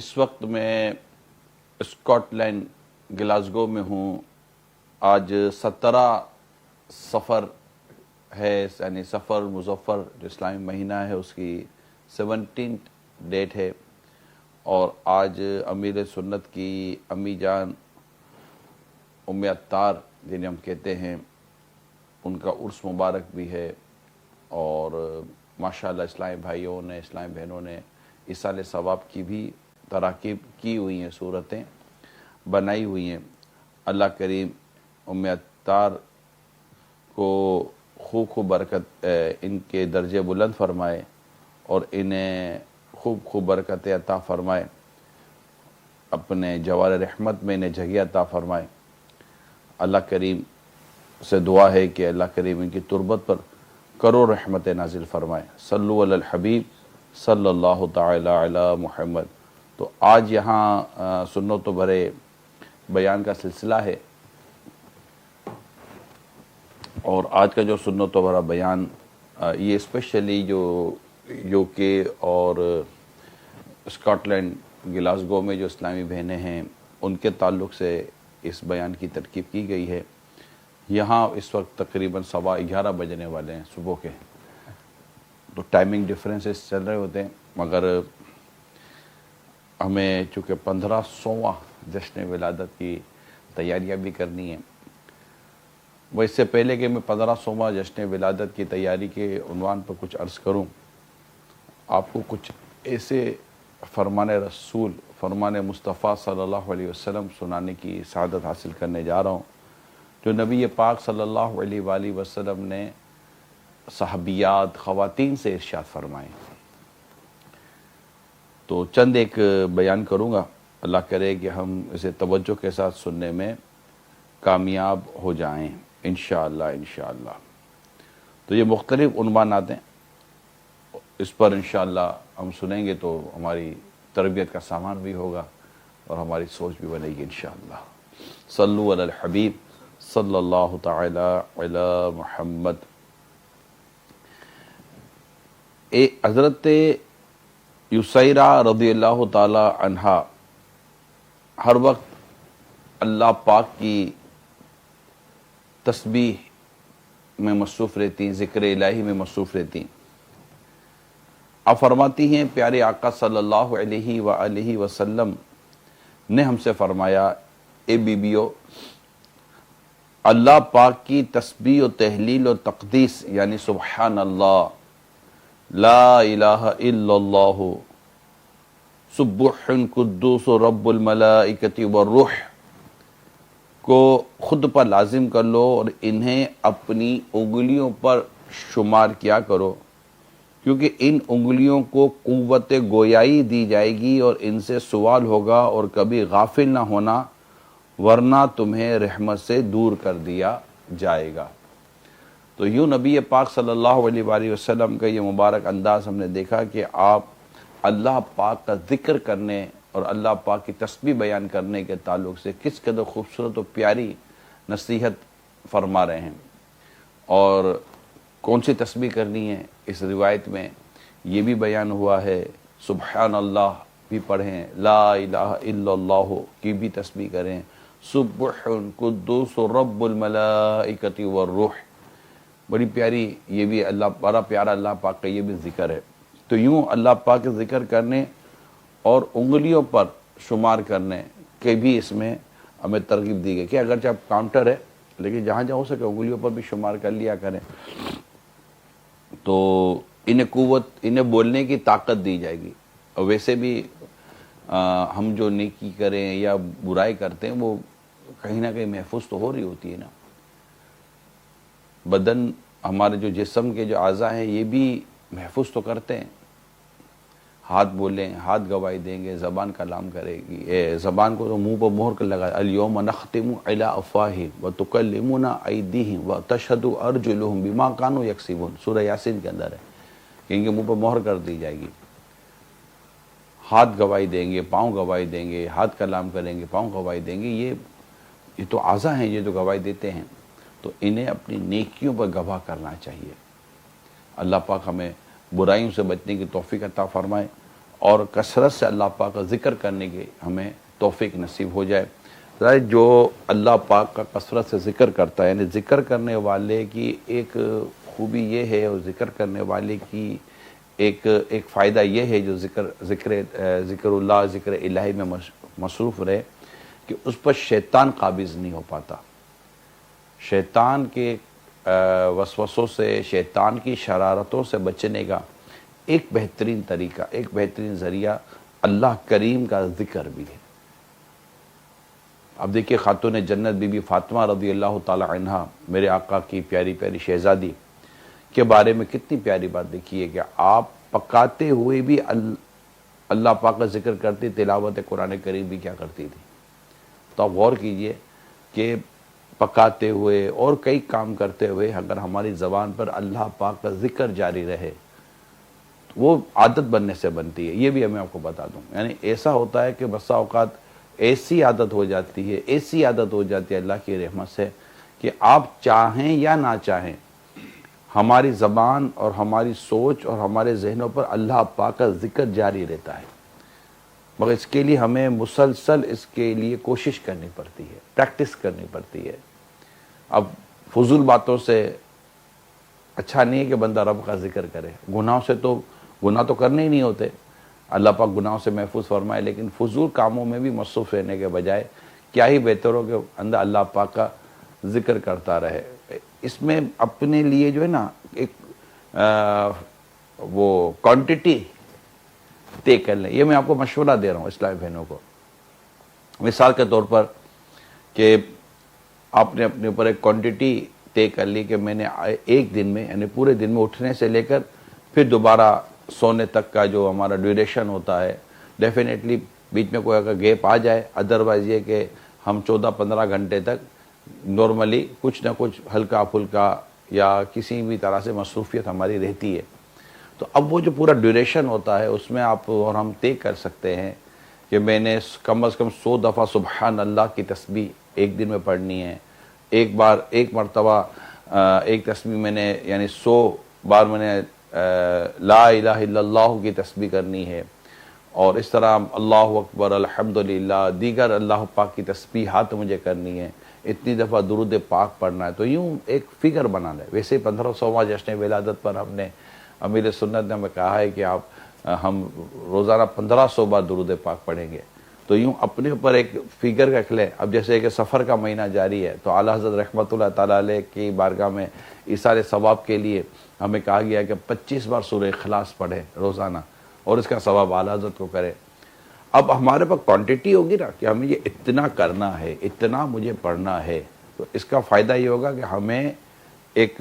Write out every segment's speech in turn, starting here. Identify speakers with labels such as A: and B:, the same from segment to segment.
A: اس وقت میں Scott land Glasgow میں ہوں۔ آج 17 سفر ہے، یعنی سفر مظفر جو اسلامی مہینہ ہے اس کی 17 ڈیٹ ہے، اور آج امیر سنت کی امی جان ام عطار جنہیں ہم کہتے ہیں ان کا عرس مبارک بھی ہے، اور ماشاءاللہ اسلامی بھائیوں نے اسلامی بہنوں نے ایصال ثواب کی بھی تراکیب کی ہوئی ہیں، صورتیں بنائی ہوئی ہیں۔ اللہ کریم ام عطار کو خوب برکت ان کے درجے بلند فرمائے اور انہیں خوب برکت عطا فرمائے، اپنے جوار رحمت میں انہیں جگہ عطا فرمائے۔ اللہ کریم سے دعا ہے کہ اللہ کریم ان کی تربت پر کرو رحمت نازل فرمائے۔ صلو علی الحبیب صلی اللہ تعالی علی محمد۔ تو آج یہاں سنت و بھرے بیان کا سلسلہ ہے، اور آج کا جو سنت و بھرا بیان یہ اسپیشلی جو یو کے اور اسکاٹ لینڈ گلاسگو میں جو اسلامی بہنیں ہیں ان کے تعلق سے اس بیان کی ترکیب کی گئی ہے۔ یہاں اس وقت تقریباً 11:15 بجنے والے ہیں صبح کے، تو ٹائمنگ ڈیفرنسز چل رہے ہوتے ہیں، مگر ہمیں چونکہ 1500واں جشن ولادت کی تیاریاں بھی کرنی ہیں۔ وہ اس سے پہلے کہ میں 1500واں جشن ولادت کی تیاری کے عنوان پر کچھ عرض کروں، آپ کو کچھ ایسے فرمان رسول، فرمان مصطفیٰ صلی اللہ علیہ وسلم سنانے کی سعادت حاصل کرنے جا رہا ہوں، جو نبی پاک صلی اللہ علیہ وآلہ وسلم نے صحابیات خواتین سے ارشاد فرمائے۔ تو چند ایک بیان کروں گا، اللہ کرے کہ ہم اسے توجہ کے ساتھ سننے میں کامیاب ہو جائیں انشاءاللہ۔ تو یہ مختلف عنوانات ہیں، اس پر انشاءاللہ ہم سنیں گے تو ہماری تربیت کا سامان بھی ہوگا اور ہماری سوچ بھی بنے گی انشاءاللہ۔ صلو علی الحبیب صلی اللہ تعالی علی محمد۔ حضرت یسیرہ رضی اللہ تعالی عنہا ہر وقت اللہ پاک کی تسبیح میں مصروف رہتی ہیں، ذکر الہی میں مصروف رہتی ہیں۔ آپ فرماتی ہیں پیارے آقا صلی اللہ علیہ وآلہ وسلم نے ہم سے فرمایا، اے بیبیو، اللہ پاک کی تسبیح و تحلیل و تقدیس یعنی سبحان اللہ، لا الہ الا اللہ، سبح قدوس رب الملائکۃ والروح کو خود پر لازم کر لو اور انہیں اپنی انگلیوں پر شمار کیا کرو، کیونکہ ان انگلیوں کو قوت گویائی دی جائے گی اور ان سے سوال ہوگا، اور کبھی غافل نہ ہونا ورنہ تمہیں رحمت سے دور کر دیا جائے گا۔ تو یوں نبی پاک صلی اللہ علیہ وآلہ وسلم کا یہ مبارک انداز ہم نے دیکھا کہ آپ اللہ پاک کا ذکر کرنے اور اللہ پاک کی تسبیح بیان کرنے کے تعلق سے کس قدر خوبصورت و پیاری نصیحت فرما رہے ہیں، اور کون سی تسبیح کرنی ہے اس روایت میں یہ بھی بیان ہوا ہے۔ سبحان اللہ بھی پڑھیں، لا الہ الا اللہ کی بھی تسبیح کریں، سبح قدوس رب الملائکۃ والروح، بڑی پیاری، یہ بھی بڑا پیارا اللہ پاک کا یہ بھی ذکر ہے۔ تو یوں اللہ پاک کے ذکر کرنے اور انگلیوں پر شمار کرنے کے بھی اس میں ہمیں ترغیب دی گئی کہ اگرچہ اب کاؤنٹر ہے لیکن جہاں ہو سکے انگلیوں پر بھی شمار کر لیا کریں، تو انہیں بولنے کی طاقت دی جائے گی۔ اور ویسے بھی ہم جو نیکی کریں یا برائی کرتے ہیں وہ کہیں نہ کہیں محفوظ تو ہو رہی ہوتی ہے نا۔ بدن، ہمارے جو جسم کے جو اعضاء ہیں یہ بھی محفوظ تو کرتے ہیں۔ ہاتھ بولیں، ہاتھ گواہی دیں گے، زبان کلام کرے گی، زبان کو تو منہ پر مہر کر لگا، الیوم نختم علی افواہہم وتکلمنا ایدیہم وتشہد ارجلہم بما کانوا یکسبون، سورہ یاسین کے اندر ہے کہ ان کے منہ پر مہر کر دی جائے گی۔ ہاتھ گواہی دیں گے، پاؤں گواہی دیں گے، ہاتھ کلام کریں گے، پاؤں گواہی دیں گے، یہ تو اعضاء ہیں یہ جو گواہی دیتے ہیں، تو انہیں اپنی نیکیوں پر گواہ کرنا چاہیے۔ اللہ پاک ہمیں برائیوں سے بچنے کی توفیق عطا فرمائے اور کثرت سے اللہ پاک کا ذکر کرنے کی ہمیں توفیق نصیب ہو جائے۔ جو اللہ پاک کا کثرت سے ذکر کرتا ہے، یعنی ذکر کرنے والے کی ایک خوبی یہ ہے، اور ذکر کرنے والے کی ایک فائدہ یہ ہے، جو ذکر اللہ، ذکر الہی میں مصروف رہے، کہ اس پر شیطان قابض نہیں ہو پاتا۔ شیطان کے وسوسوں سے، شیطان کی شرارتوں سے بچنے کا ایک بہترین طریقہ، ایک بہترین ذریعہ اللہ کریم کا ذکر بھی ہے۔ اب دیکھیے خاتون جنت بی بی فاطمہ رضی اللہ تعالی عنہ، میرے آقا کی پیاری پیاری شہزادی کے بارے میں کتنی پیاری بات دیکھیے کہ آپ پکاتے ہوئے بھی اللہ پاک کا ذکر کرتی، تلاوت قرآن کریم بھی کیا کرتی تھی۔ تو آپ غور کیجئے کہ پکاتے ہوئے اور کئی کام کرتے ہوئے اگر ہماری زبان پر اللہ پاک کا ذکر جاری رہے، وہ عادت بننے سے بنتی ہے۔ یہ بھی میں آپ کو بتا دوں، یعنی ایسا ہوتا ہے کہ بسا اوقات ایسی عادت ہو جاتی ہے، ایسی عادت ہو جاتی ہے اللہ کی رحمت سے کہ آپ چاہیں یا نہ چاہیں، ہماری زبان اور ہماری سوچ اور ہمارے ذہنوں پر اللہ پاک کا ذکر جاری رہتا ہے، مگر اس کے لیے ہمیں مسلسل اس کے لیے کوشش کرنی پڑتی ہے، پریکٹس کرنی پڑتی ہے۔ اب فضول باتوں سے اچھا نہیں ہے کہ بندہ رب کا ذکر کرے، گناہ تو کرنے ہی نہیں ہوتے، اللہ پاک گناہوں سے محفوظ فرمائے، لیکن فضول کاموں میں بھی مصروف رہنے کے بجائے کیا ہی بہتر ہو کہ اندر اللہ پاک کا ذکر کرتا رہے۔ اس میں اپنے لیے جو ہے نا ایک وہ کوانٹٹی طے کر لیں۔ یہ میں آپ کو مشورہ دے رہا ہوں اسلامی بہنوں کو، مثال کے طور پر کہ آپ نے اپنے اوپر ایک کوانٹٹی طے کر لی کہ میں نے ایک دن میں، یعنی پورے دن میں اٹھنے سے لے کر پھر دوبارہ سونے تک کا جو ہمارا ڈیوریشن ہوتا ہے، ڈیفینیٹلی بیچ میں کوئی اگر گیپ آ جائے، ادروائز یہ کہ ہم 14-15 گھنٹے تک نارملی کچھ نہ کچھ ہلکا پھلکا یا کسی بھی طرح سے مصروفیت ہماری رہتی ہے۔ تو اب وہ جو پورا ڈیوریشن ہوتا ہے اس میں آپ اور ہم طے کر سکتے ہیں کہ میں نے کم از کم 100 دفعہ سبحان اللہ کی تسبیح ایک دن میں پڑھنی ہے، ایک مرتبہ ایک تسبیح میں نے، یعنی 100 بار میں نے لا الہ الا اللہ کی تسبیح کرنی ہے، اور اس طرح اللہ اکبر، الحمدللہ، دیگر اللہ پاک کی تسبیحات مجھے کرنی ہے، اتنی دفعہ درود پاک پڑھنا ہے۔ تو یوں ایک فگر بنا لے۔ ویسے 1500واں جشن ولادت پر ہم نے، امیر سنت نے ہمیں کہا ہے کہ ہم روزانہ 1500 بار درود پاک پڑھیں گے، تو یوں اپنے اوپر ایک فگر رکھ لیں۔ اب جیسے کہ سفر کا مہینہ جاری ہے تو اعلیٰ حضرت رحمۃ اللہ تعالیٰ علیہ کی بارگاہ میں ایثار ثواب کے لیے ہمیں کہا گیا کہ 25 بار سورہ اخلاص پڑھیں روزانہ، اور اس کا ثواب اعلیٰ حضرت کو کرے۔ اب ہمارے پاس کوانٹٹی ہوگی نا کہ ہمیں یہ اتنا کرنا ہے، اتنا مجھے پڑھنا ہے، تو اس کا فائدہ یہ ہوگا کہ ہمیں ایک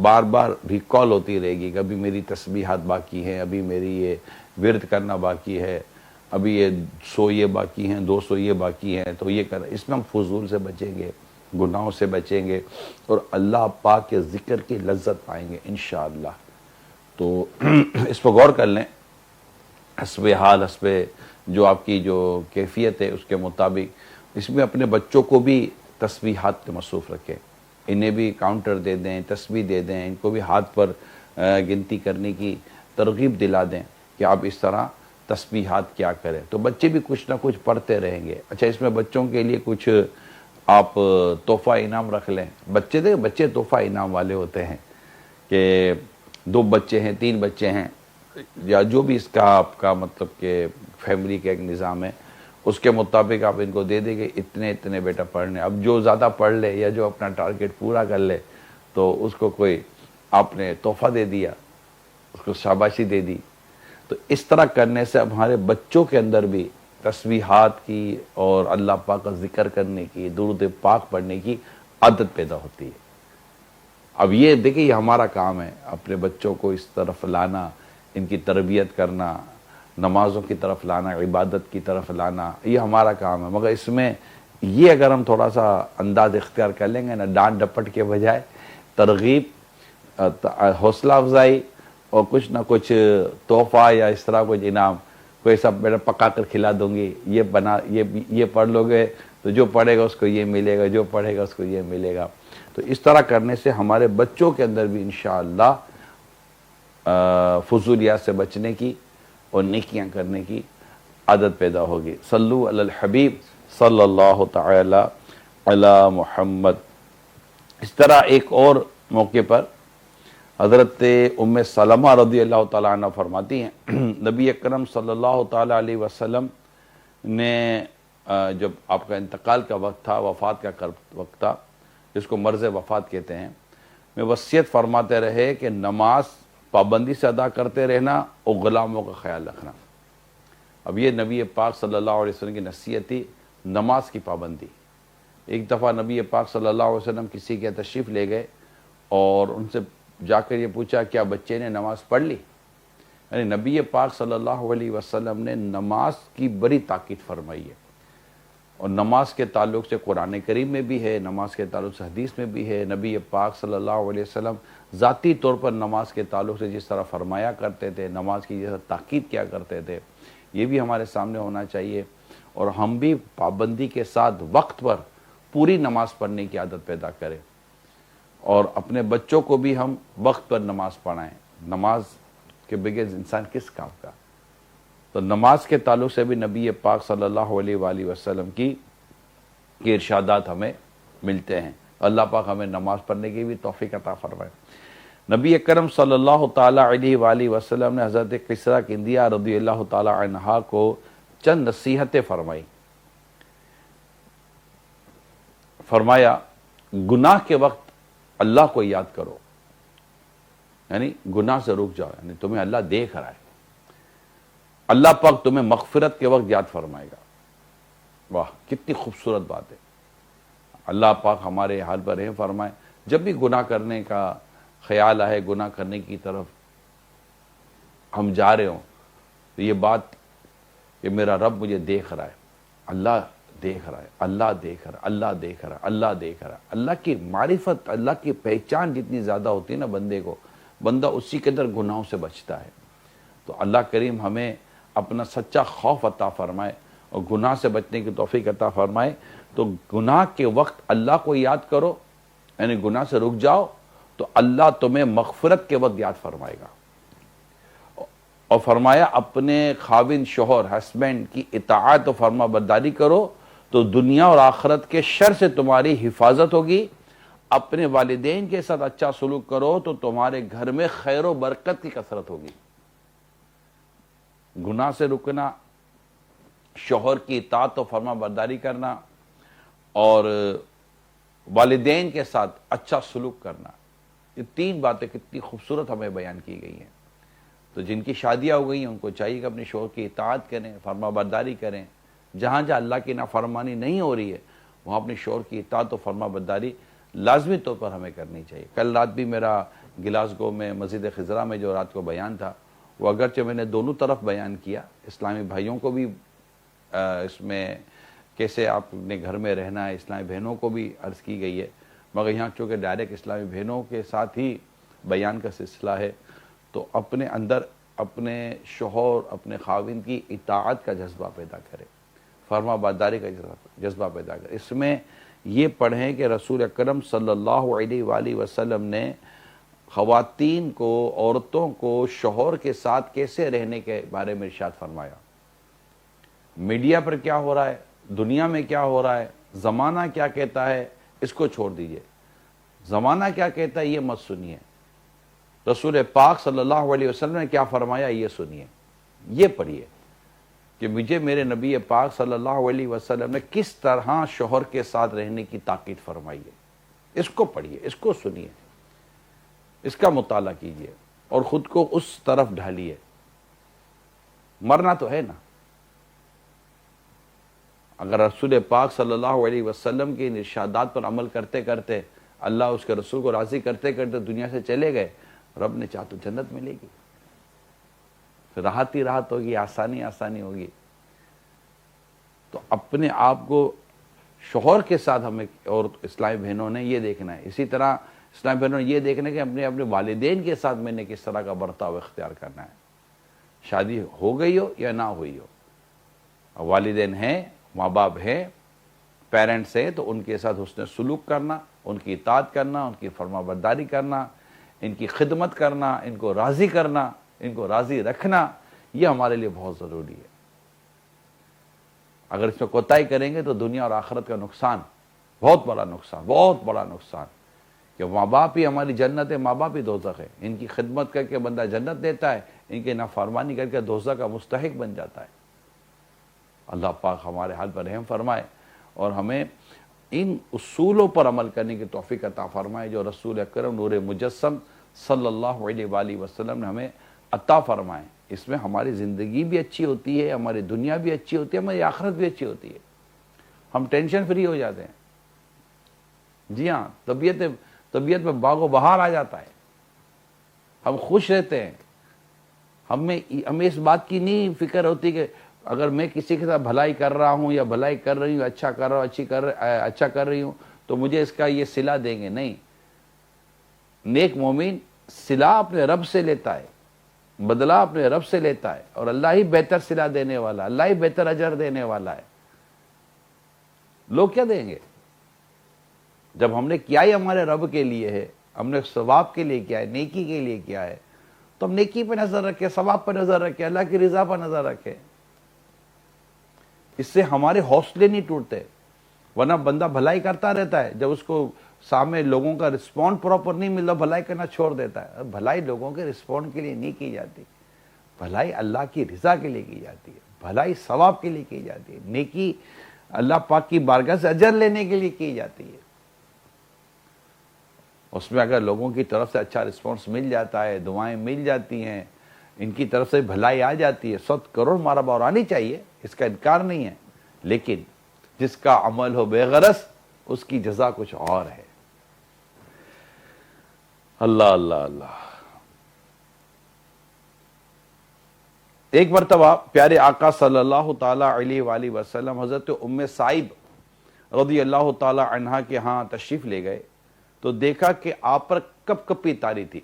A: بار بار ریکال ہوتی رہے گی کہ ابھی میری تسبیحات باقی ہیں، ابھی میری یہ ورد کرنا باقی ہے، ابھی یہ 100 یہ باقی ہیں، 200 یہ باقی ہیں، تو یہ کرنا۔ اس میں ہم فضول سے بچیں گے، گناہوں سے بچیں گے، اور اللہ پاک کے ذکر کی لذت پائیں گے انشاءاللہ۔ تو اس پر غور کر لیں، حسب حال، حسب جو آپ کی جو کیفیت ہے اس کے مطابق اس میں اپنے بچوں کو بھی تسبیحات میں مصروف رکھیں، انہیں بھی کاؤنٹر دے دیں، تسبیح دے دیں، ان کو بھی ہاتھ پر گنتی کرنے کی ترغیب دلا دیں کہ آپ اس طرح تسبیحات کیا کریں، تو بچے بھی کچھ نہ کچھ پڑھتے رہیں گے۔ اچھا، اس میں بچوں کے لیے کچھ آپ تحفہ انعام رکھ لیں۔ بچے تحفہ انعام والے ہوتے ہیں کہ 2 بچے ہیں، 3 بچے ہیں، یا جو بھی اس کا آپ کا مطلب کہ فیملی کا ایک نظام ہے، اس کے مطابق آپ ان کو دے دیں کہ اتنے بیٹا پڑھنے۔ اب جو زیادہ پڑھ لے یا جو اپنا ٹارگٹ پورا کر لے تو اس کو کوئی آپ نے تحفہ دے دیا، اس کو شاباشی دے دی۔ تو اس طرح کرنے سے اب ہمارے بچوں کے اندر بھی تسبیحات کی اور اللہ پاک کا ذکر کرنے کی، درود پاک پڑھنے کی عادت پیدا ہوتی ہے۔ اب یہ دیکھیں، یہ ہمارا کام ہے، اپنے بچوں کو اس طرف لانا، ان کی تربیت کرنا، نمازوں کی طرف لانا، عبادت کی طرف لانا، یہ ہمارا کام ہے۔ مگر اس میں یہ اگر ہم تھوڑا سا انداز اختیار کر لیں گے نا، ڈانٹ ڈپٹ کے بجائے ترغیب، حوصلہ افزائی اور کچھ نہ کچھ تحفہ یا اس طرح کچھ انعام، کوئی سب بیٹا پکا کر کھلا دوں گی، یہ پڑھ لو گے تو جو پڑھے گا اس کو یہ ملے گا، جو پڑھے گا اس کو یہ ملے گا۔ تو اس طرح کرنے سے ہمارے بچوں کے اندر بھی انشاءاللہ فضولیات سے بچنے کی اور نیکیاں کرنے کی عادت پیدا ہوگی۔ صلو علی الحبیب صلی اللہ تعالی علی محمد۔ اس طرح ایک اور موقع پر حضرت ام سلمہ رضی اللہ تعالیٰ عنہ فرماتی ہیں نبی اکرم صلی اللہ تعالیٰ علیہ وسلم نے جب آپ کا انتقال کا وقت تھا، وفات کا وقت تھا، جس کو مرض وفات کہتے ہیں، میں وصیت فرماتے رہے کہ نماز پابندی سے ادا کرتے رہنا اور غلاموں کا خیال رکھنا۔ اب یہ نبی پاک صلی اللہ علیہ وسلم کی نصیحت تھی، نماز کی پابندی۔ ایک دفعہ نبی پاک صلی اللہ علیہ وسلم کسی کے تشریف لے گئے اور ان سے جا کر یہ پوچھا کیا بچے نے نماز پڑھ لی؟ یعنی نبی پاک صلی اللہ علیہ وسلم نے نماز کی بڑی تاکید فرمائی ہے، اور نماز کے تعلق سے قرآن کریم میں بھی ہے، نماز کے تعلق سے حدیث میں بھی ہے۔ نبی پاک صلی اللہ علیہ وسلم ذاتی طور پر نماز کے تعلق سے جس طرح فرمایا کرتے تھے، نماز کی جس طرح تاکید کیا کرتے تھے، یہ بھی ہمارے سامنے ہونا چاہیے، اور ہم بھی پابندی کے ساتھ وقت پر پوری نماز پڑھنے کی عادت پیدا کریں، اور اپنے بچوں کو بھی ہم وقت پر نماز پڑھائیں۔ نماز کے بغیر انسان کس کام کا؟ تو نماز کے تعلق سے بھی نبی پاک صلی اللہ علیہ وآلہ وسلم کی ارشادات ہمیں ملتے ہیں۔ اللہ پاک ہمیں نماز پڑھنے کی بھی توفیق عطا فرمائے۔ نبی اکرم صلی اللہ تعالیٰ علیہ وآلہ وسلم نے حضرت کسریٰ کندیہ رضی اللہ تعالیٰ عنہا کو چند نصیحتیں فرمائی۔ فرمایا گناہ کے وقت اللہ کو یاد کرو، یعنی گناہ سے رک جاؤ، یعنی تمہیں اللہ دیکھ رہا ہے، اللہ پاک تمہیں مغفرت کے وقت یاد فرمائے گا۔ واہ کتنی خوبصورت بات ہے۔ اللہ پاک ہمارے حال پر رحم فرمائے۔ جب بھی گناہ کرنے کا خیال آئے، گناہ کرنے کی طرف ہم جا رہے ہوں، تو یہ بات کہ میرا رب مجھے دیکھ رہا ہے، اللہ دیکھ رہا ہے، اللہ دیکھ رہا ہے، اللہ دیکھ رہا ہے، اللہ دیکھ رہا ہے۔ اللہ کی معرفت، اللہ کی پہچان جتنی زیادہ ہوتی ہے نا بندے کو، بندہ اسی قدر گناہوں سے بچتا ہے۔ تو اللہ کریم ہمیں اپنا سچا خوف عطا فرمائے اور گناہ سے بچنے کی توفیق عطا فرمائے۔ تو گناہ کے وقت اللہ کو یاد کرو، یعنی گناہ سے رک جاؤ، تو اللہ تمہیں مغفرت کے وقت یاد فرمائے گا۔ اور فرمایا اپنے خاوند شوہر ہسبینڈ کی اطاعت و فرما برداری کرو تو دنیا اور آخرت کے شر سے تمہاری حفاظت ہوگی۔ اپنے والدین کے ساتھ اچھا سلوک کرو تو تمہارے گھر میں خیر و برکت کی کثرت ہوگی۔ گناہ سے رکنا، شوہر کی اطاعت و فرما برداری کرنا، اور والدین کے ساتھ اچھا سلوک کرنا، یہ تین باتیں کتنی خوبصورت ہمیں بیان کی گئی ہیں۔ تو جن کی شادیاں ہو گئی ہیں ان کو چاہیے کہ اپنے شوہر کی اطاعت کریں، فرما برداری کریں۔ جہاں جہاں اللہ کی نافرمانی نہیں ہو رہی ہے وہاں اپنے شوہر کی اطاعت و فرما برداری لازمی طور پر ہمیں کرنی چاہیے۔ کل رات بھی میرا گلاسگو میں مسجد خضرا میں جو رات کو بیان تھا، وہ اگرچہ میں نے دونوں طرف بیان کیا، اسلامی بھائیوں کو بھی اس میں کیسے آپ نے گھر میں رہنا ہے، اسلامی بہنوں کو بھی عرض کی گئی ہے، مگر یہاں چونکہ ڈائریکٹ اسلامی بہنوں کے ساتھ ہی بیان کا سلسلہ ہے، تو اپنے اندر اپنے شوہر، اپنے خاوند کی اطاعت کا جذبہ پیدا کرے، فرما برداری کا جذبہ پیدا کرے۔ اس میں یہ پڑھیں کہ رسول اکرم صلی اللہ علیہ وآلہ وسلم نے خواتین کو، عورتوں کو شوہر کے ساتھ کیسے رہنے کے بارے میں ارشاد فرمایا۔ میڈیا پر کیا ہو رہا ہے، دنیا میں کیا ہو رہا ہے، زمانہ کیا کہتا ہے، اس کو چھوڑ دیجئے۔ زمانہ کیا کہتا ہے یہ مت سنیے، رسول پاک صلی اللہ علیہ وسلم نے کیا فرمایا یہ سنیے، یہ پڑھیے کہ مجھے میرے نبی پاک صلی اللہ علیہ وسلم نے کس طرح شوہر کے ساتھ رہنے کی تاکید فرمائی ہے۔ اس کو پڑھیے، اس کو سنیے، اس کا مطالعہ کیجئے اور خود کو اس طرف ڈھالیے۔ مرنا تو ہے نا۔ اگر رسول پاک صلی اللہ علیہ وسلم کے ان ارشادات پر عمل کرتے کرتے، اللہ اس کے رسول کو راضی کرتے کرتے دنیا سے چلے گئے، رب نے چاہ تو جنت ملے گی، پھر راحت ہی راحت ہوگی، آسانی آسانی ہوگی۔ تو اپنے آپ کو شوہر کے ساتھ ہمیں اور اسلامی بہنوں نے یہ دیکھنا ہے، اسی طرح اسلامی بہنوں نے یہ دیکھنا ہے کہ اپنے والدین کے ساتھ میں نے کس طرح کا برتاؤ اختیار کرنا ہے، شادی ہو گئی ہو یا نہ ہوئی ہو، والدین ہیں، ماں باپ ہیں، پیرنٹس ہیں، تو ان کے ساتھ حسن سلوک کرنا، ان کی اطاعت کرنا، ان کی فرما برداری کرنا، ان کی خدمت کرنا، ان کو راضی کرنا، ان کو راضی رکھنا، یہ ہمارے لیے بہت ضروری ہے. اگر اس میں کوتاہی کریں گے تو دنیا اور آخرت کا نقصان، بہت بڑا نقصان، بہت بڑا نقصان. کہ ماں باپ ہی ہماری جنت ہے، ماں باپ ہی دوزخ ہے. ان کی خدمت کر کے بندہ جنت دیتا ہے، ان کی نافرمانی کر کے دوزخ کا مستحق بن جاتا ہے. اللہ پاک ہمارے حال پر رحم فرمائے اور ہمیں ان اصولوں پر عمل کرنے کی توفیق عطا فرمائے جو رسول اکرم نور مجسم صلی اللہ علیہ وآلہ وسلم نے ہمیں عطا فرمائے. اس میں ہماری زندگی بھی اچھی ہوتی ہے، ہماری دنیا بھی اچھی ہوتی ہے، ہماری آخرت بھی اچھی ہوتی ہے. ہم ٹینشن فری ہو جاتے ہیں. جی ہاں، طبیعت میں باغ و بہار آ جاتا ہے، ہم خوش رہتے ہیں. ہمیں اس بات کی نہیں فکر ہوتی کہ اگر میں کسی کے ساتھ بھلائی کر رہا ہوں یا بھلائی کر رہی ہوں، اچھا کر رہا ہوں، اچھا کر رہی ہوں تو مجھے اس کا یہ صلہ دیں گے. نہیں، نیک مومن صلہ اپنے رب سے لیتا ہے، بدلہ اپنے رب سے لیتا ہے، اور اللہ ہی بہتر صلہ دینے والا، اللہ ہی بہتر اجر دینے والا ہے. لوگ کیا دیں گے؟ جب ہم نے کیا ہی ہمارے رب کے لیے ہے، ہم نے ثواب کے لیے کیا ہے، نیکی کے لیے کیا ہے، تو ہم نیکی پہ نظر رکھیں، ثواب پہ نظر رکھیں، اللہ کی رضا پہ نظر رکھیں. اس سے ہمارے حوصلے نہیں ٹوٹتے. ورنہ بندہ بھلائی کرتا رہتا ہے، جب اس کو سامنے لوگوں کا رسپونڈ پراپر نہیں ملتا بھلائی کرنا چھوڑ دیتا ہے. بھلائی لوگوں کے رسپونڈ کے لیے نہیں کی جاتی، بھلائی اللہ کی رضا کے لیے کی جاتی ہے، بھلائی ثواب کے لیے کی جاتی ہے، نیکی اللہ پاک کی بارگاہ سے اجر لینے کے لیے کی جاتی ہے. اس میں اگر لوگوں کی طرف سے اچھا رسپانس مل جاتا ہے، دعائیں مل جاتی ہیں، ان کی طرف سے بھلائی آ جاتی ہے، 100 کروڑ مارا اور آنی چاہیے، اس کا انکار نہیں ہے. لیکن جس کا عمل ہو بے غرض، اس کی جزا کچھ اور ہے. اللہ اللہ اللہ. ایک مرتبہ پیارے آقا صلی اللہ تعالی علیہ وآلہ وسلم حضرت ام سعید رضی اللہ تعالی عنہا کے ہاں تشریف لے گئے تو دیکھا کہ آپ پر کپ کپی تاری تھی.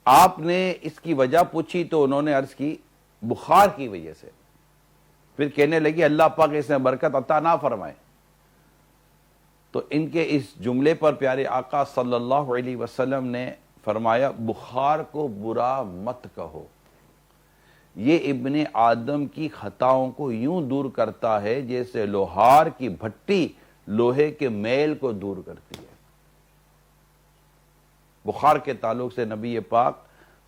A: آپ نے اس کی وجہ پوچھی تو انہوں نے عرض کی بخار کی وجہ سے. پھر کہنے لگی اللہ پاک اس میں برکت عطا نہ فرمائے. تو ان کے اس جملے پر پیارے آقا صلی اللہ علیہ وسلم نے فرمایا بخار کو برا مت کہو، یہ ابن آدم کی خطاؤں کو یوں دور کرتا ہے جیسے لوہار کی بھٹی لوہے کے میل کو دور کرتی ہے. بخار کے تعلق سے نبی پاک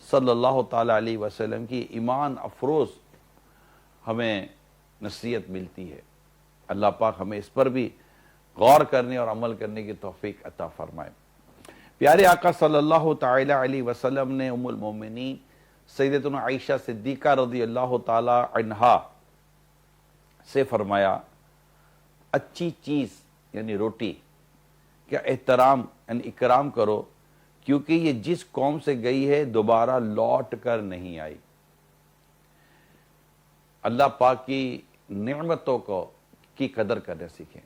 A: صلی اللہ تعالی علیہ وسلم کی ایمان افروز ہمیں نصیحت ملتی ہے. اللہ پاک ہمیں اس پر بھی غور کرنے اور عمل کرنے کی توفیق عطا فرمائے. پیارے آقا صلی اللہ تعالی علیہ وسلم نے ام المومنین سیدتنا عائشہ صدیقہ رضی اللہ تعالی عنہا سے فرمایا اچھی چیز یعنی روٹی کا احترام یعنی اکرام کرو، کیونکہ یہ جس قوم سے گئی ہے دوبارہ لوٹ کر نہیں آئی. اللہ پاک کی نعمتوں کی قدر کرنے سیکھیں.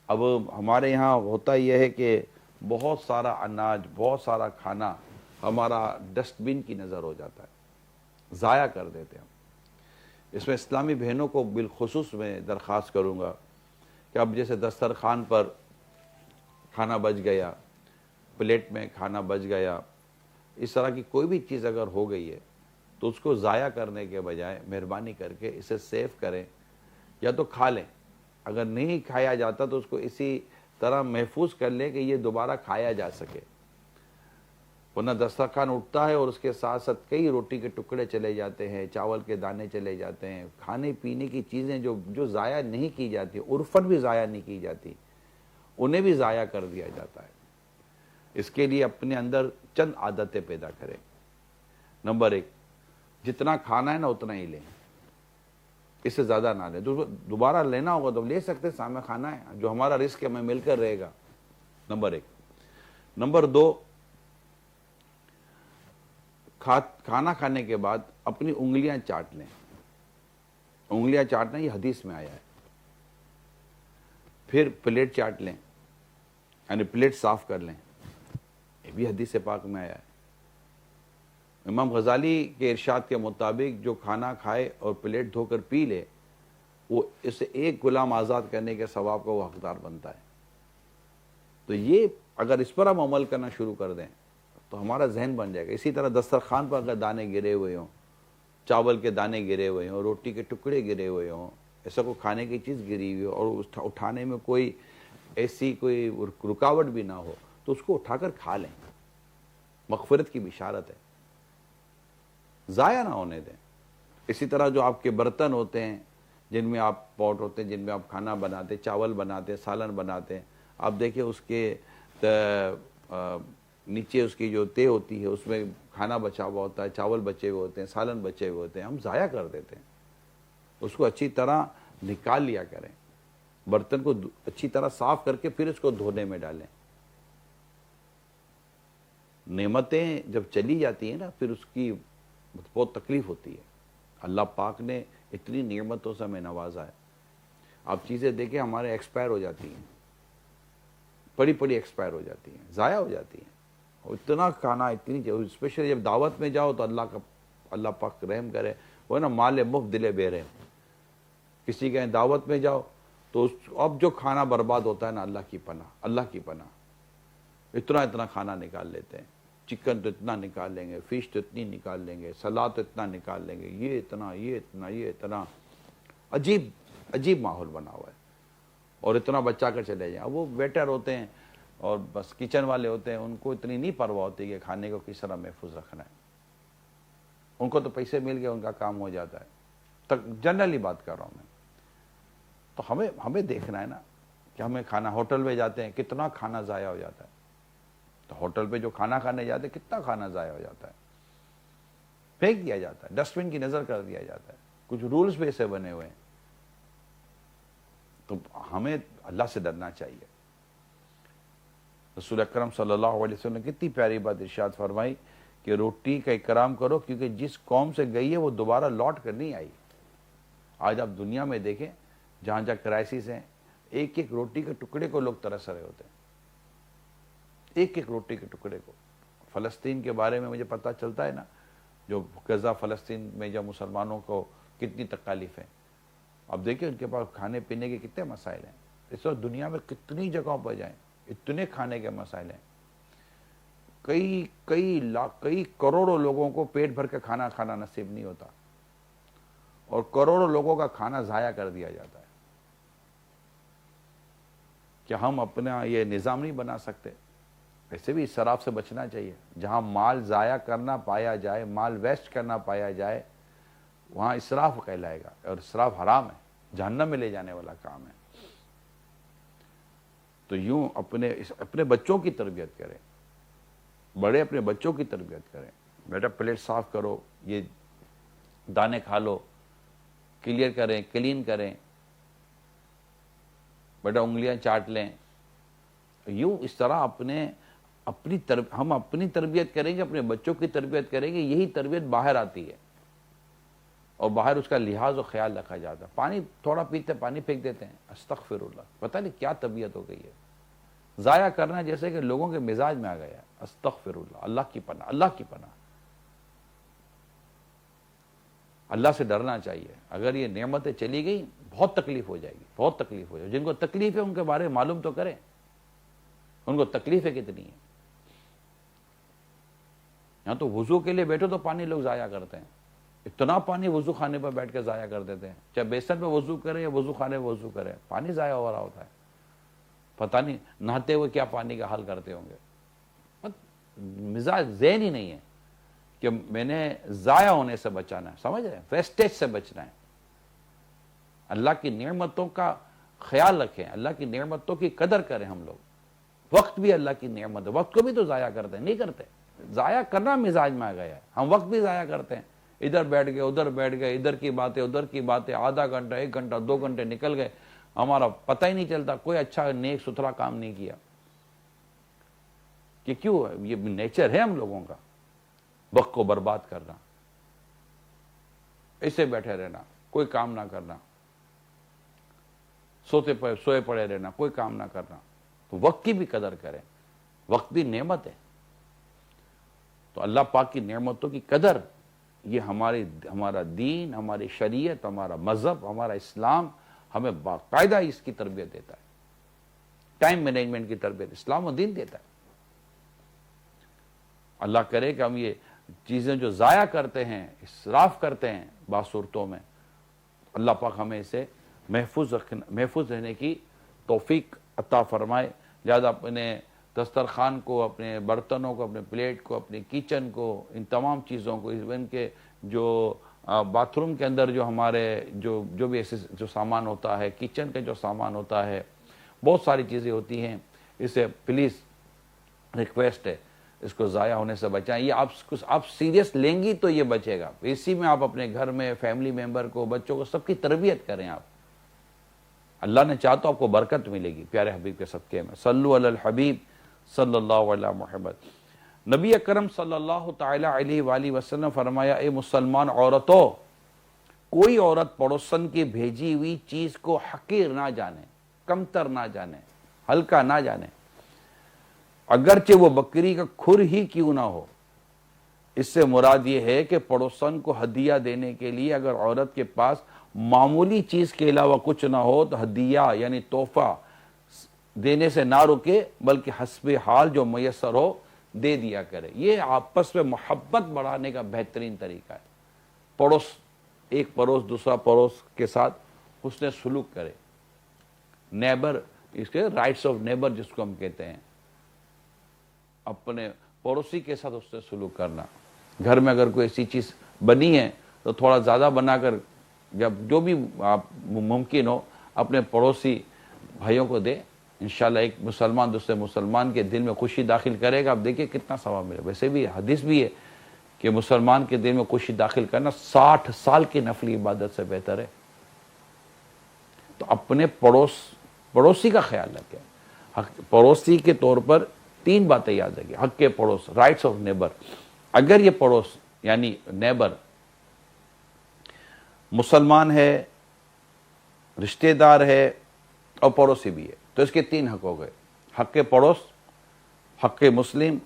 A: اب ہمارے یہاں ہوتا یہ ہے کہ بہت سارا اناج، بہت سارا کھانا ہمارا ڈسٹ بن کی نظر ہو جاتا ہے، ضائع کر دیتے ہیں. اس میں اسلامی بہنوں کو بالخصوص میں درخواست کروں گا کہ اب جیسے دسترخوان پر کھانا بچ گیا، پلیٹ میں کھانا بچ گیا، اس طرح کی کوئی بھی چیز اگر ہو گئی ہے تو اس کو ضائع کرنے کے بجائے مہربانی کر کے اسے سیو کریں یا تو کھا لیں. اگر نہیں کھایا جاتا تو اس کو اسی طرح محفوظ کر لیں کہ یہ دوبارہ کھایا جا سکے. ورنہ دسترخوان اٹھتا ہے اور اس کے ساتھ ساتھ کئی روٹی کے ٹکڑے چلے جاتے ہیں، چاول کے دانے چلے جاتے ہیں، کھانے پینے کی چیزیں جو ضائع نہیں کی جاتی، عرفاً بھی ضائع نہیں کی جاتی، انہیں بھی ضائع کر دیا جاتا ہے. اس کے لیے اپنے اندر چند عادتیں پیدا کریں. نمبر 1، جتنا کھانا ہے نا اتنا ہی لیں، اس سے زیادہ نہ لیں. دوبارہ لینا ہوگا تو لے سکتے، سامنے کھانا ہے، جو ہمارا رزق ہے ہمیں مل کر رہے گا. نمبر 1. نمبر 2، کھانا کھانے کے بعد اپنی انگلیاں چاٹ لیں. انگلیاں چاٹنا یہ حدیث میں آیا ہے. پھر پلیٹ چاٹ لیں، یعنی پلیٹ صاف کر لیں، یہ بھی حدیث پاک میں آیا ہے. امام غزالی کے ارشاد کے مطابق جو کھانا کھائے اور پلیٹ دھو کر پی لے وہ اسے ایک غلام آزاد کرنے کے ثواب کا وہ حقدار بنتا ہے. تو یہ اگر اس پر ہم عمل کرنا شروع کر دیں تو ہمارا ذہن بن جائے گا. اسی طرح دسترخوان پر اگر دانے گرے ہوئے ہوں, چاول کے دانے گرے ہوئے ہوں, روٹی کے ٹکڑے گرے ہوئے ہوں, ایسا کوئی کھانے کی چیز گری ہوئی ہو اور اٹھانے میں کوئی ایسی کوئی رکاوٹ بھی نہ ہو, تو اس کو اٹھا کر کھا لیں. مغفرت کی بشارت ہے, ضائع نہ ہونے دیں. اسی طرح جو آپ کے برتن ہوتے ہیں, جن میں آپ پاٹ ہوتے ہیں, جن میں آپ کھانا بناتے, چاول بناتے, سالن بناتے ہیں, آپ دیکھیں اس کے نیچے اس کی جو تے ہوتی ہے, اس میں کھانا بچا ہوا ہوتا ہے, چاول بچے ہوئے ہوتے ہیں, سالن بچے ہوئے ہوتے ہیں, ہم ضائع کر دیتے ہیں. اس کو اچھی طرح نکال لیا کریں, برتن کو اچھی طرح صاف کر کے پھر اس کو دھونے میں ڈالیں. نعمتیں جب چلی جاتی ہیں نا, پھر اس کی بہت تکلیف ہوتی ہے. اللہ پاک نے اتنی نعمتوں سے ہمیں نوازا ہے. آپ چیزیں دیکھیں ہمارے ایکسپائر ہو جاتی ہیں, پڑی پڑی ایکسپائر ہو جاتی ہیں, ضائع ہو جاتی ہیں. اور اتنا کھانا, اتنی اسپیشلی جب دعوت میں جاؤ تو اللہ پاک رحم کرے, وہ ہے نا مال مفت دل بے رحم. کسی کے دعوت میں جاؤ تو اب جو کھانا برباد ہوتا ہے نا, اللہ کی پناہ, اللہ کی پناہ. اتنا کھانا نکال لیتے ہیں, چکن تو اتنا نکال لیں گے, فش تو اتنی نکال لیں گے, سلاد تو اتنا نکال لیں گے, یہ اتنا عجیب ماحول بنا ہوا ہے. اور اتنا بچا کر چلے جائیں. اب وہ ویٹر ہوتے ہیں اور بس کچن والے ہوتے ہیں, ان کو اتنی نہیں پرواہ ہوتی کہ کھانے کو کس طرح محفوظ رکھنا ہے. ان کو تو پیسے مل گئے, ان کا کام ہو جاتا ہے. جنرلی بات کر رہا ہوں میں. تو ہمیں دیکھنا ہے نا کہ ہمیں کھانا, ہوٹل میں جاتے ہیں کتنا کھانا ضائع ہو جاتا ہے. تو ہوٹل پہ جو کھانا کھانے جاتے ہیں کتنا کھانا ضائع ہو جاتا ہے, پھینک دیا جاتا ہے, ڈسٹ بن کی نظر کر دیا جاتا ہے. کچھ رولز بھی ایسے بنے ہوئے ہیں. تو ہمیں اللہ سے ڈرنا چاہیے. رسول اکرم صلی اللہ علیہ وسلم نے کتنی پیاری بات ارشاد فرمائی کہ روٹی کا اکرام کرو, کیونکہ جس قوم سے گئی ہے وہ دوبارہ لوٹ کر نہیں آئی. آج آپ دنیا میں دیکھیں جہاں جہاں کرائسس ہیں, ایک روٹی کے ٹکڑے کو لوگ ترس رہے ہوتے ہیں, ایک روٹی کے ٹکڑے کو. فلسطین کے بارے میں مجھے پتہ چلتا ہے نا, جو غزہ فلسطین میں جو مسلمانوں کو کتنی تکالیف ہے. اب دیکھیں ان کے پاس کھانے پینے کے کتنے مسائل ہیں. اس وقت دنیا میں کتنی جگہوں پر جائیں, اتنے کھانے کے مسائل ہیں. کئی کروڑوں لوگوں کو پیٹ بھر کے کھانا کھانا نصیب نہیں ہوتا, اور کروڑوں لوگوں کا کھانا ضائع کر دیا جاتا ہے. کیا ہم اپنا یہ نظام نہیں بنا سکتے؟ ایسے بھی اسراف سے بچنا چاہیے. جہاں مال ضائع کرنا پایا جائے, مال ویسٹ کرنا پایا جائے, وہاں اسراف کہلائے گا, اور اسراف حرام ہے, جہنم میں لے جانے والا کام ہے. تو یوں اپنے بچوں کی تربیت کریں, بڑے اپنے بچوں کی تربیت کریں. بیٹا پلیٹ صاف کرو, یہ دانے کھا لو, کلیئر کریں, کلین کریں. بیٹا انگلیاں چاٹ لیں. یوں اس طرح ہم اپنی تربیت کریں گے, اپنے بچوں کی تربیت کریں گے. یہی تربیت باہر آتی ہے, اور باہر اس کا لحاظ و خیال رکھا جاتا ہے. پانی تھوڑا پیتے پانی پھینک دیتے ہیں, استغفراللہ. پتہ نہیں کیا طبیعت ہو گئی ہے, ضائع کرنا جیسے کہ لوگوں کے مزاج میں آ گیا ہے. استغفراللہ. اللہ کی پناہ, اللہ کی پناہ. اللہ سے ڈرنا چاہیے. اگر یہ نعمتیں چلی گئی بہت تکلیف ہو جائے گی, بہت تکلیف ہو جائے گی. جن کو تکلیف ہے ان کے بارے میں معلوم تو کریں, ان کو تکلیفیں کتنی ہیں. یہاں تو وضو کے لیے بیٹھو تو پانی لوگ ضائع کرتے ہیں. اتنا پانی وضو خانے پر بیٹھ کے ضائع کر دیتے ہیں. چاہے بیسن پہ وضو کرے یا وضو خانے پہ وضو کرے, پانی ضائع ہو رہا ہوتا ہے. پتہ نہیں نہاتے ہوئے کیا پانی کا حل کرتے ہوں گے. مزاج ذہن ہی نہیں ہے کہ میں نے ضائع ہونے سے بچانا ہے, سمجھ رہے ہیں, ویسٹیج سے بچنا ہے. اللہ کی نعمتوں کا خیال رکھیں, اللہ کی نعمتوں کی قدر کریں. ہم لوگ وقت بھی اللہ کی نعمت ہے, وقت کو بھی تو ضائع کرتے ہیں, نہیں کرتے. ضائع کرنا مزاج میں آ گیا ہے. ہم وقت بھی ضائع کرتے ہیں, ادھر بیٹھ گئے ادھر بیٹھ گئے, ادھر کی باتیں ادھر کی باتیں, آدھا گھنٹہ 1 گھنٹہ 2 گھنٹے نکل گئے, ہمارا پتہ ہی نہیں چلتا. کوئی اچھا نیک ستھرا کام نہیں کیا. کہ کیوں ہے, یہ نیچر ہے ہم لوگوں کا, وقت کو برباد کرنا, ایسے بیٹھے رہنا, کوئی کام نہ کرنا, سوئے پڑے رہنا, کوئی کام نہ کرنا. تو وقت کی بھی قدر کریں, وقت بھی نعمت ہے. تو اللہ پاک کی نعمتوں کی قدر, یہ ہمارا دین, ہماری شریعت, ہمارا مذہب, ہمارا اسلام ہمیں باقاعدہ اس کی تربیت دیتا ہے. ٹائم مینجمنٹ کی تربیت اسلام و دین دیتا ہے. اللہ کرے کہ ہم یہ چیزیں جو ضائع کرتے ہیں، اسراف کرتے ہیں بعض صورتوں میں، اللہ پاک ہمیں اسے محفوظ رہنے کی توفیق عطا فرمائے۔ لہذا اپنے دسترخوان کو، اپنے برتنوں کو، اپنے پلیٹ کو، اپنے کچن کو، ان تمام چیزوں کو، ایون کے جو باتھ روم کے اندر جو ہمارے جو بھی ایسے جو سامان ہوتا ہے، کچن کا جو سامان ہوتا ہے، بہت ساری چیزیں ہوتی ہیں، اسے پلیز ریکویسٹ ہے اس کو ضائع ہونے سے بچائیں۔ یہ آپ سیریس لیں گی تو یہ بچے گا، اسی میں آپ اپنے گھر میں فیملی ممبر کو، بچوں کو، سب کی تربیت کریں آپ، اللہ نے چاہا تو آپ کو برکت ملے گی پیارے حبیب کے صدقے میں۔ صلو علی الحبیب صلی اللہ علیہ محمد۔ نبی اکرم صلی اللہ تعالی علیہ وآلہ وسلم فرمایا، اے مسلمان عورتوں، کوئی عورت پڑوسن کی بھیجی ہوئی چیز کو حقیر نہ جانے، کمتر نہ جانے، ہلکا نہ جانے، اگرچہ وہ بکری کا کھر ہی کیوں نہ ہو۔ اس سے مراد یہ ہے کہ پڑوسن کو ہدیہ دینے کے لیے اگر عورت کے پاس معمولی چیز کے علاوہ کچھ نہ ہو تو ہدیہ یعنی تحفہ دینے سے نہ رکے، بلکہ حسب حال جو میسر ہو دے دیا کرے۔ یہ آپس میں محبت بڑھانے کا بہترین طریقہ ہے۔ ایک پڑوس دوسرا پڑوس کے ساتھ حسن سلوک کرے، نیبر، اس کے رائٹس آف نیبر جس کو ہم کہتے ہیں، اپنے پڑوسی کے ساتھ اس سے سلوک کرنا۔ گھر میں اگر کوئی ایسی چیز بنی ہے تو تھوڑا زیادہ بنا کر جب جو بھی آپ ممکن ہو اپنے پڑوسی بھائیوں کو دے، انشاءاللہ ایک مسلمان دوسرے مسلمان کے دل میں خوشی داخل کرے گا، آپ دیکھیں کتنا ثواب ملے۔ ویسے بھی حدیث بھی ہے کہ مسلمان کے دل میں خوشی داخل کرنا 60 سال کی نفلی عبادت سے بہتر ہے۔ تو اپنے پڑوسی کا خیال رکھیں۔ پڑوسی کے طور پر 3 باتیں یاد رکھیں۔ حق کے پڑوس، رائٹس آف نیبر۔ اگر یہ پڑوس یعنی نیبر مسلمان ہے، رشتہ دار ہے اور پڑوسی بھی ہے تو اس کے 3 حق ہو گئے، حق پڑوس، حق مسلم،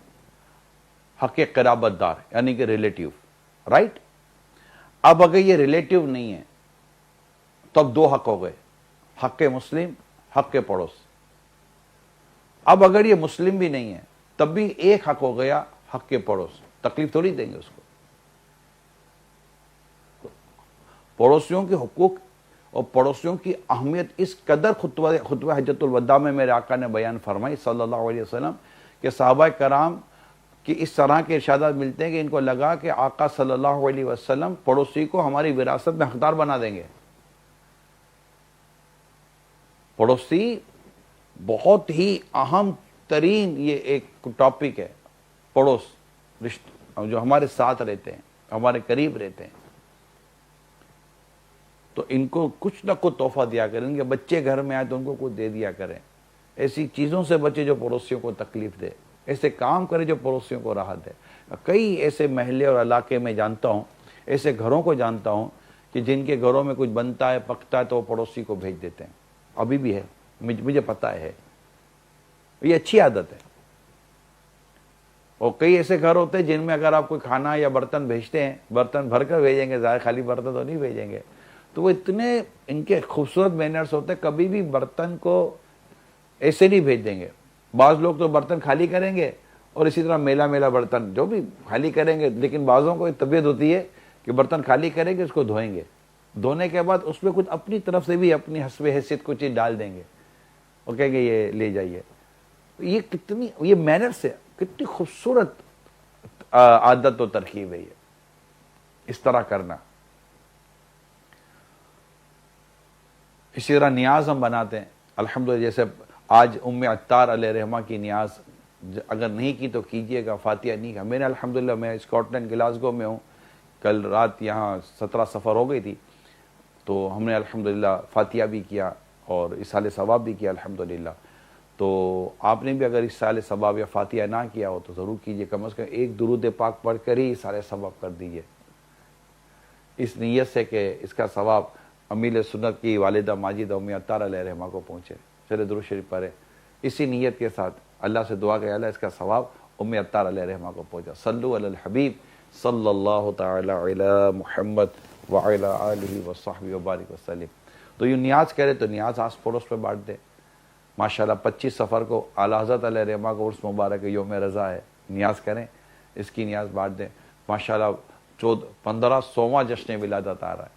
A: حق قرابت دار یعنی کہ ریلیٹیو، رائٹ؟ اب اگر یہ ریلیٹیو نہیں ہے تو اب 2 حق ہو گئے، حق مسلم، حق پڑوس۔ اب اگر یہ مسلم بھی نہیں ہے تب بھی 1 حق ہو گیا، حق پڑوس۔ تکلیف تھوڑی دیں گے اس کو۔ پڑوسیوں کے حقوق اور پڑوسیوں کی اہمیت اس قدر خطبہ حجۃ الوداع میں میرے آقا نے بیان فرمائی صلی اللہ علیہ وسلم کہ صحابہ کرام کی اس طرح کے ارشادات ملتے ہیں کہ ان کو لگا کہ آقا صلی اللہ علیہ وسلم پڑوسی کو ہماری وراثت میں حقدار بنا دیں گے۔ پڑوسی بہت ہی اہم ترین یہ ایک ٹاپک ہے، پڑوس، رشتہ جو ہمارے ساتھ رہتے ہیں، ہمارے قریب رہتے ہیں، تو ان کو کچھ نہ کچھ تحفہ دیا کریں۔ ان کے بچے گھر میں آئے تو ان کو کچھ دے دیا کریں۔ ایسی چیزوں سے بچے جو پڑوسیوں کو تکلیف دے، ایسے کام کرے جو پڑوسیوں کو راحت دے۔ کئی ایسے محلے اور علاقے میں جانتا ہوں، ایسے گھروں کو جانتا ہوں کہ جن کے گھروں میں کچھ بنتا ہے پکتا ہے تو وہ پڑوسی کو بھیج دیتے ہیں، ابھی بھی ہے، مجھے پتا ہے، یہ اچھی عادت ہے۔ اور کئی ایسے گھر ہوتے ہیں جن میں اگر آپ کوئی کھانا یا برتن بھیجتے ہیں، برتن بھر کر بھیجیں گے، ظاہر خالی برتن تو نہیں بھیجیں گے، تو وہ اتنے ان کے خوبصورت مینرز ہوتے ہیں، کبھی بھی برتن کو ایسے نہیں بھیج دیں گے۔ بعض لوگ تو برتن خالی کریں گے اور اسی طرح میلا برتن جو بھی خالی کریں گے، لیکن بعضوں کو طبیعت ہوتی ہے کہ برتن خالی کریں گے، اس کو دھوئیں گے، دھونے کے بعد اس میں کچھ اپنی طرف سے بھی اپنی حسب حیثیت کچھ چیز ڈال دیں گے اور کہیں گے یہ لے جائیے۔ یہ کتنی، یہ مینرز ہے، کتنی خوبصورت عادت و ترکیب ہے یہ، اس طرح کرنا۔ اسی طرح نیاز ہم بناتے ہیں الحمدللہ، جیسے آج ام عطار علیہ رحمہ کی نیاز اگر نہیں کی تو کیجئے گا، فاتحہ نہیں کا۔ میں نے الحمدللہ، میں اسکاٹ لینڈ گلاسگو میں ہوں، کل رات یہاں 17 سفر ہو گئی تھی تو ہم نے الحمدللہ فاتحہ بھی کیا اور اصحال ثواب بھی کیا الحمدللہ۔ تو آپ نے بھی اگر اصحال ثواب یا فاتحہ نہ کیا ہو تو ضرور کیجئے، کم از کم ایک درود پاک پڑھ کر ہی اصحال ثواب کر دیجئے، اس نیت سے کہ اس کا ثواب امیل سنت کی والدہ ماجدہ ام عطار علیہ رحمہ کو پہنچے۔ چلے درود شریف پڑھیں اسی نیت کے ساتھ، اللہ سے دعا کہ اللہ اس کا ثواب ام عطار علیہ رحمہ کو پہنچا۔ صلو علی الحبیب صلی اللہ تعالی علی محمد وعلی آلہ وصحبہ وبارک وسلم۔ تو یہ نیاز کرے تو نیاز آس پڑوس پہ بانٹ دے۔ ماشاءاللہ 25 سفر کو اعلیٰ حضرت علیہ رحمہ کو عرس مبارک یوم رضا ہے، نیاز کریں اس کی نیاز بانٹ دیں. ماشاءاللہ 1500واں جشن ولادت آ رہا ہے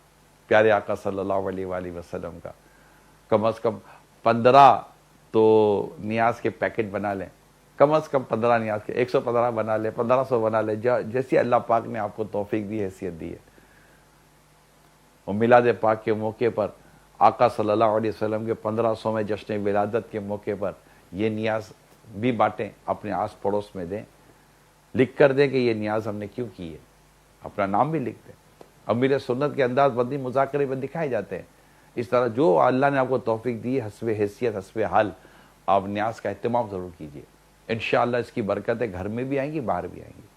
A: پیارے آقا صلی اللہ علیہ وآلہ وسلم کا. کم از کم 15 تو نیاز کے پیکٹ بنا لیں, کم از کم 15 نیاز کے, 115 بنا لیں, 1500 بنا لیں, جیسی اللہ پاک نے آپ کو توفیق دی, حیثیت دی ہے. اور میلاد پاک کے موقع پر آقا صلی اللہ علیہ وسلم کے 1500ویں جشن ولادت کے موقع پر یہ نیاز بھی بانٹیں, اپنے آس پڑوس میں دیں, لکھ کر دیں کہ یہ نیاز ہم نے کیوں کی ہے, اپنا نام بھی لکھ دیں. امیر سنت کے انداز مدنی مذاکرے میں دکھائے جاتے ہیں. اس طرح جو اللہ نے آپ کو توفیق دی ہے, حسب حیثیت حسب حال آپ نیاز کا اہتمام ضرور کیجیے. انشاءاللہ اس کی برکتیں گھر میں بھی آئیں گی, باہر بھی آئیں گی.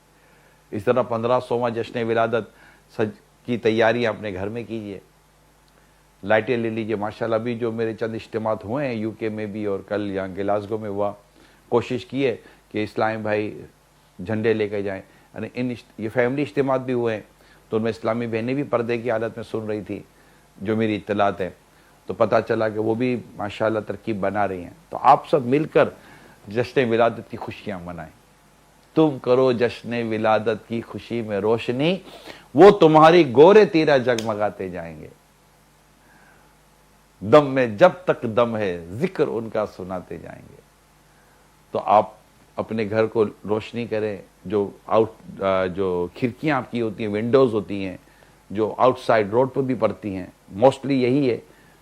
A: اس طرح 1500واں جشن ولادت کی تیاریاں اپنے گھر میں کیجیے. لائٹیں لے لیجیے. ماشاءاللہ ابھی جو میرے چند اجتماعات ہوئے ہیں UK میں بھی, اور کل یہاں گلاسگو میں ہوا, کوشش کی ہے کہ اسلامی بھائی جھنڈے لے کے جائیں. یعنی یہ فیملی اجتماعات بھی ہوئے ہیں, تو ان میں اسلامی بہنیں بھی پردے کی حالت میں سن رہی تھی, جو میری اطلاعات ہیں, تو پتہ چلا کہ وہ بھی ماشاءاللہ ترکیب بنا رہی ہیں. تو آپ سب مل کر جشن ولادت کی خوشیاں منائیں. تم کرو جشن ولادت کی خوشی میں روشنی, وہ تمہاری گورے تیرا جگمگاتے جائیں گے. دم میں جب تک دم ہے ذکر ان کا سناتے جائیں گے. تو آپ اپنے گھر کو روشنی کریں. جو کھڑکیاں آپ کی ہوتی ہیں, ونڈوز ہوتی ہیں, جو آؤٹ سائڈ روڈ پر بھی پڑتی ہیں, موسٹلی یہی ہے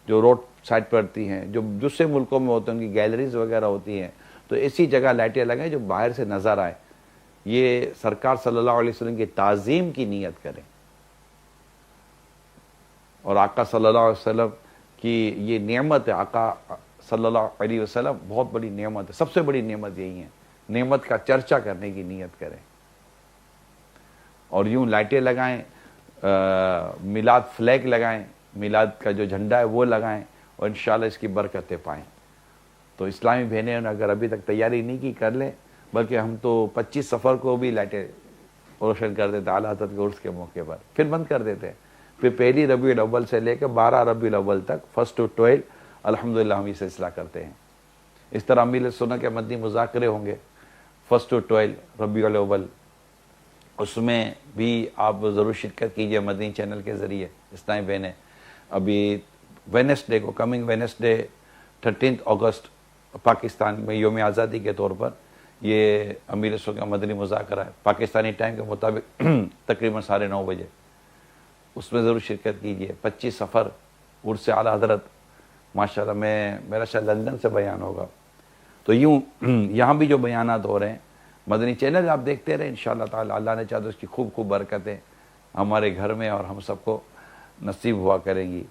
A: جو روڈ سائڈ پڑتی ہیں, جو دوسرے ملکوں میں ہوتے ہیں ان کی گیلریز وغیرہ ہوتی ہیں, تو ایسی جگہ لائٹیں لگائیں جو باہر سے نظر آئے. یہ سرکار صلی اللہ علیہ وسلم کی تعظیم کی نیت کریں, اور آقا صلی اللہ علیہ وسلم کی یہ نعمت ہے. آقا صلی اللہ علیہ وسلم بہت بڑی نعمت ہے, سب سے بڑی نعمت یہی ہے. نعمت کا چرچا کرنے کی نیت کریں, اور یوں لائٹیں لگائیں, میلاد فلیگ لگائیں, میلاد کا جو جھنڈا ہے وہ لگائیں, اور انشاءاللہ اس کی برکتیں پائیں. تو اسلامی بہنیں اگر ابھی تک تیاری نہیں کی, کر لیں. بلکہ ہم تو 25 سفر کو بھی لائٹیں روشن کر دیتے اعلیٰ حضرت کے عرس کے موقع پر, پھر بند کر دیتے ہیں. پھر پہلی ربیع الاول سے لے کے 12 ربیع الاول تک 1 to 12 الحمدللہ ہم یہ سلسلہ کرتے ہیں. اس طرح امیر سنت کے مدنی مذاکرے ہوں گے 1 to 12 ربیع الاول, اس میں بھی آپ ضرور شرکت کیجئے مدنی چینل کے ذریعے. اسلامی بہنیں ابھی وینسڈے کو, کمنگ وینسڈے 13 اگست پاکستان میں یوم آزادی کے طور پر یہ امیر سنت کا مدنی مذاکرہ ہے, پاکستانی ٹائم کے مطابق تقریباً 9:30 بجے. اس میں ضرور شرکت کیجیے. 25 سفر عرس اعلیٰ حضرت, ماشاءاللہ میرا شاید لندن سے بیان ہوگا. تو یوں یہاں بھی جو بیانات ہو رہے ہیں, مدنی چینل آپ دیکھتے رہیں انشاءاللہ تعالی. اللہ نے چاہا تو اس کی خوب برکتیں ہمارے گھر میں اور ہم سب کو نصیب ہوا کریں گی.